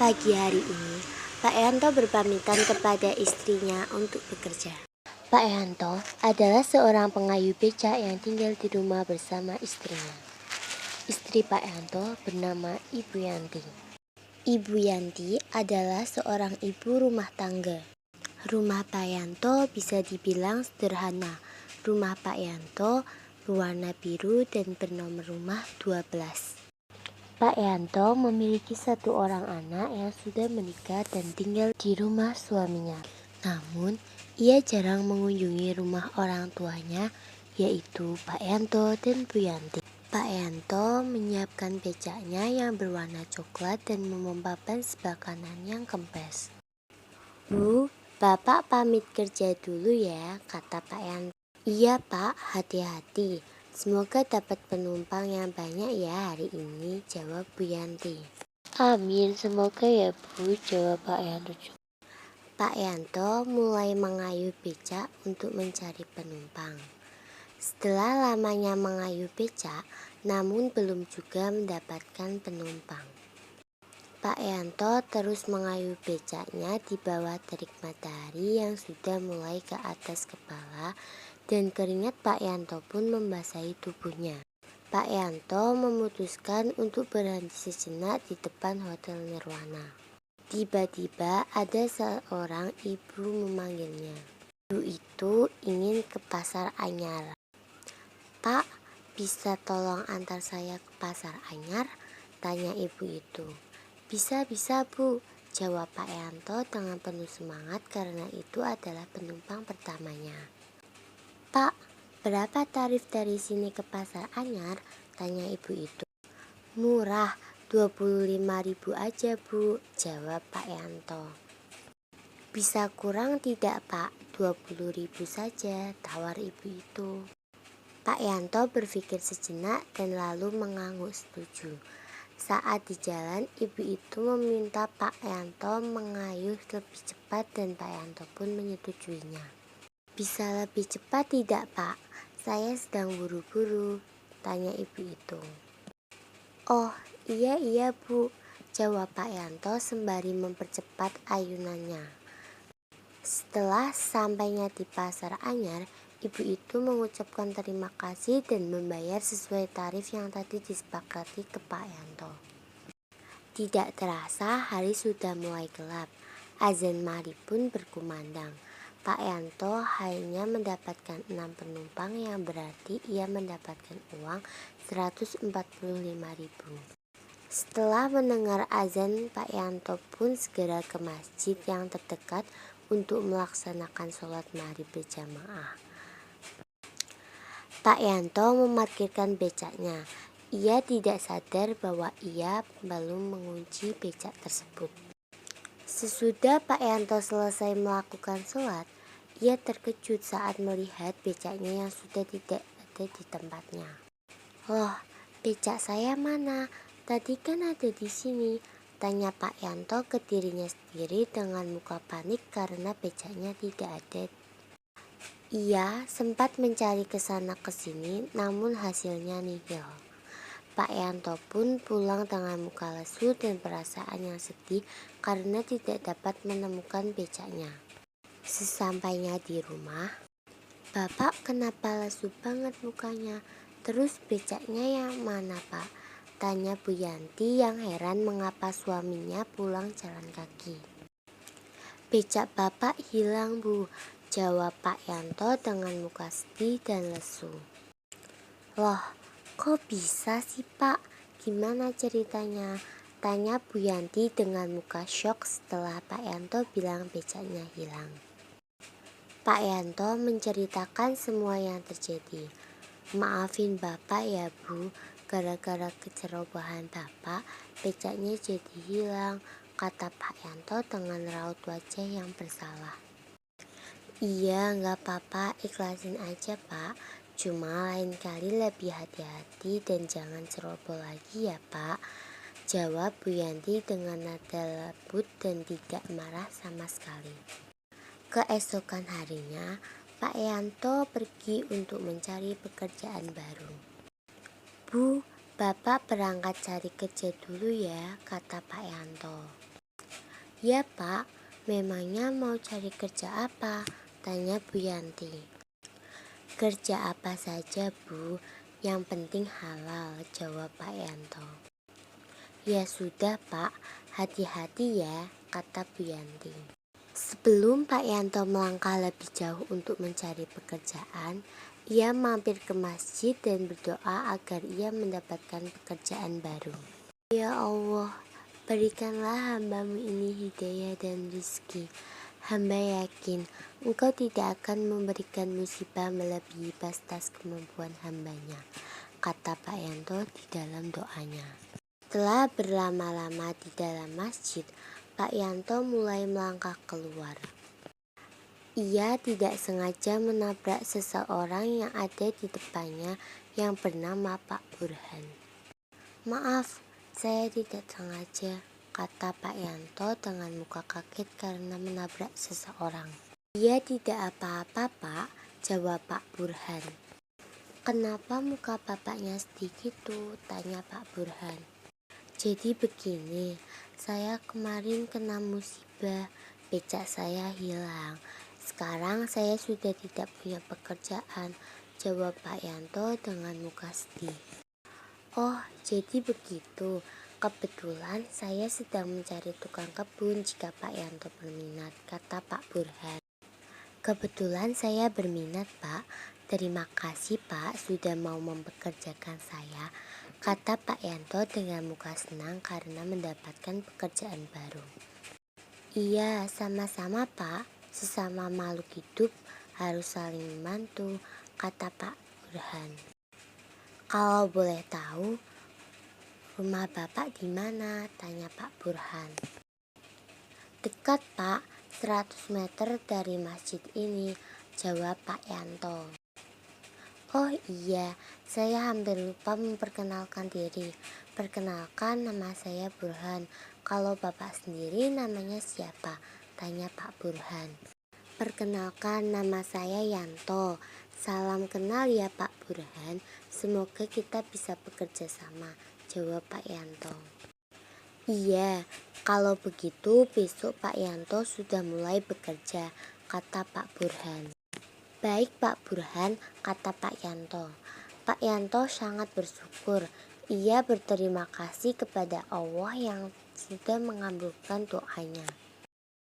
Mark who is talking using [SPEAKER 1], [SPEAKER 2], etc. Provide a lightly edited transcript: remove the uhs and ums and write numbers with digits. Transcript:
[SPEAKER 1] Pagi hari ini, Pak Yanto berpamitan kepada istrinya untuk bekerja. Pak Yanto adalah seorang pengayuh becak yang tinggal di rumah bersama istrinya. Istri Pak Yanto bernama Ibu Yanti. Ibu Yanti adalah seorang ibu rumah tangga. Rumah Pak Yanto bisa dibilang sederhana. Rumah Pak Yanto berwarna biru dan bernomor rumah 12. Pak Yanto memiliki satu orang anak yang sudah menikah dan tinggal di rumah suaminya. Namun, ia jarang mengunjungi rumah orang tuanya, yaitu Pak Yanto dan Bu Yanti. Pak Yanto menyiapkan becaknya yang berwarna coklat dan memompa ban sebelah kanan yang kempes. Bu, Bapak pamit kerja dulu ya, kata Pak Yanto. Iya Pak, hati-hati. Semoga dapat penumpang yang banyak ya hari ini, jawab Bu Yanti. Amin, semoga ya Bu, jawab Pak Yanto. Pak Yanto mulai mengayuh becak untuk mencari penumpang. Setelah lamanya mengayuh becak, namun belum juga mendapatkan penumpang. Pak Yanto terus mengayuh becaknya di bawah terik matahari yang sudah mulai ke atas kepala, dan keringat Pak Yanto pun membasahi tubuhnya. Pak Yanto memutuskan untuk berhenti sejenak di depan Hotel Nirwana. Tiba-tiba ada seorang ibu memanggilnya. Ibu itu ingin ke Pasar Anyar. Pak, bisa tolong antar saya ke Pasar Anyar? Tanya ibu itu. Bisa Bu, jawab Pak Yanto dengan penuh semangat karena itu adalah penumpang pertamanya. Pak, berapa tarif dari sini ke Pasar Anyar? Tanya ibu itu. Murah, 25.000 aja Bu, jawab Pak Yanto. Bisa kurang tidak Pak? 20.000 saja, tawar ibu itu. Pak Yanto berpikir sejenak dan lalu mengangguk setuju. Saat di jalan, ibu itu meminta Pak Yanto mengayuh lebih cepat dan Pak Yanto pun menyetujuinya. Bisa lebih cepat tidak Pak? Saya sedang buru-buru, tanya ibu itu. Oh iya Bu, jawab Pak Yanto sembari mempercepat ayunannya. Setelah sampainya di Pasar Anyar, ibu itu mengucapkan terima kasih dan membayar sesuai tarif yang tadi disepakati ke Pak Yanto. Tidak terasa hari sudah mulai gelap. Azan maghrib pun berkumandang. Pak Yanto hanya mendapatkan 6 penumpang yang berarti ia mendapatkan uang 145.000. Setelah mendengar azan, Pak Yanto pun segera ke masjid yang terdekat untuk melaksanakan sholat maghrib berjamaah. Pak Yanto memarkirkan becaknya. Ia tidak sadar bahwa ia belum mengunci becak tersebut. Sesudah Pak Yanto selesai melakukan sholat, ia terkejut saat melihat becaknya yang sudah tidak ada di tempatnya. Loh, becak saya mana? Tadi kan ada di sini, tanya Pak Yanto ke dirinya sendiri dengan muka panik karena becaknya tidak ada. Ia sempat mencari ke sana ke sini, namun hasilnya nihil. Pak Yanto pun pulang dengan muka lesu dan perasaan yang sedih karena tidak dapat menemukan becaknya. Sesampainya di rumah, Bapak kenapa lesu banget mukanya? Terus becaknya yang mana Pak? Tanya Bu Yanti yang heran mengapa suaminya pulang jalan kaki. Becak Bapak hilang Bu, jawab Pak Yanto dengan muka sedih dan lesu. Loh, kok bisa sih Pak? Gimana ceritanya? Tanya Bu Yanti dengan muka syok setelah Pak Yanto bilang becaknya hilang. Pak Yanto menceritakan semua yang terjadi. Maafin Bapak ya Bu, gara-gara kecerobohan Bapak, becaknya jadi hilang, kata Pak Yanto dengan raut wajah yang bersalah. Iya, nggak apa-apa, ikhlasin aja Pak. Cuma lain kali lebih hati-hati dan jangan ceroboh lagi ya Pak, jawab Bu Yanti dengan nada lembut dan tidak marah sama sekali. Keesokan harinya, Pak Yanto pergi untuk mencari pekerjaan baru. Bu, Bapak berangkat cari kerja dulu ya, kata Pak Yanto. "Ya Pak, memangnya mau cari kerja apa?" tanya Bu Yanti. "Kerja apa saja Bu, yang penting halal," jawab Pak Yanto. "Ya sudah Pak, hati-hati ya," kata Bu Yanti. Sebelum Pak Yanto melangkah lebih jauh untuk mencari pekerjaan, ia mampir ke masjid dan berdoa agar ia mendapatkan pekerjaan baru. "Ya Allah, berikanlah hambamu ini hidayah dan rizki. Hamba yakin Engkau tidak akan memberikan musibah melebihi batas kemampuan hambanya," kata Pak Yanto di dalam doanya. Setelah berlama-lama di dalam masjid, Pak Yanto mulai melangkah keluar. Ia tidak sengaja menabrak seseorang yang ada di depannya yang bernama Pak Burhan. "Maaf, saya tidak sengaja," kata Pak Yanto dengan muka kaget karena menabrak seseorang. "Dia tidak apa-apa Pak," jawab Pak Burhan. "Kenapa muka bapaknya sedikit tuh?" tanya Pak Burhan. "Jadi begini, saya kemarin kena musibah, becak saya hilang. Sekarang saya sudah tidak punya pekerjaan," jawab Pak Yanto dengan muka sedih. "Oh, jadi begitu. Kebetulan saya sedang mencari tukang kebun jika Pak Yanto berminat," kata Pak Burhan. "Kebetulan saya berminat Pak. Terima kasih Pak sudah mau mempekerjakan saya," kata Pak Yanto dengan muka senang karena mendapatkan pekerjaan baru. "Iya, sama-sama Pak. Sesama makhluk hidup harus saling membantu," kata Pak Burhan. "Kalau boleh tahu, rumah Bapak di mana?" tanya Pak Burhan. "Dekat Pak, 100 meter dari masjid ini," jawab Pak Yanto. "Oh iya, saya hampir lupa memperkenalkan diri. Perkenalkan, nama saya Burhan. Kalau Bapak sendiri namanya siapa?" tanya Pak Burhan. "Perkenalkan, nama saya Yanto. Salam kenal ya Pak Burhan. Semoga kita bisa bekerja sama," jawab Pak Yanto. "Iya, kalau begitu besok Pak Yanto sudah mulai bekerja," kata Pak Burhan. "Baik Pak Burhan," kata Pak Yanto. Pak Yanto sangat bersyukur. Ia berterima kasih kepada Allah yang sudah mengabulkan doanya.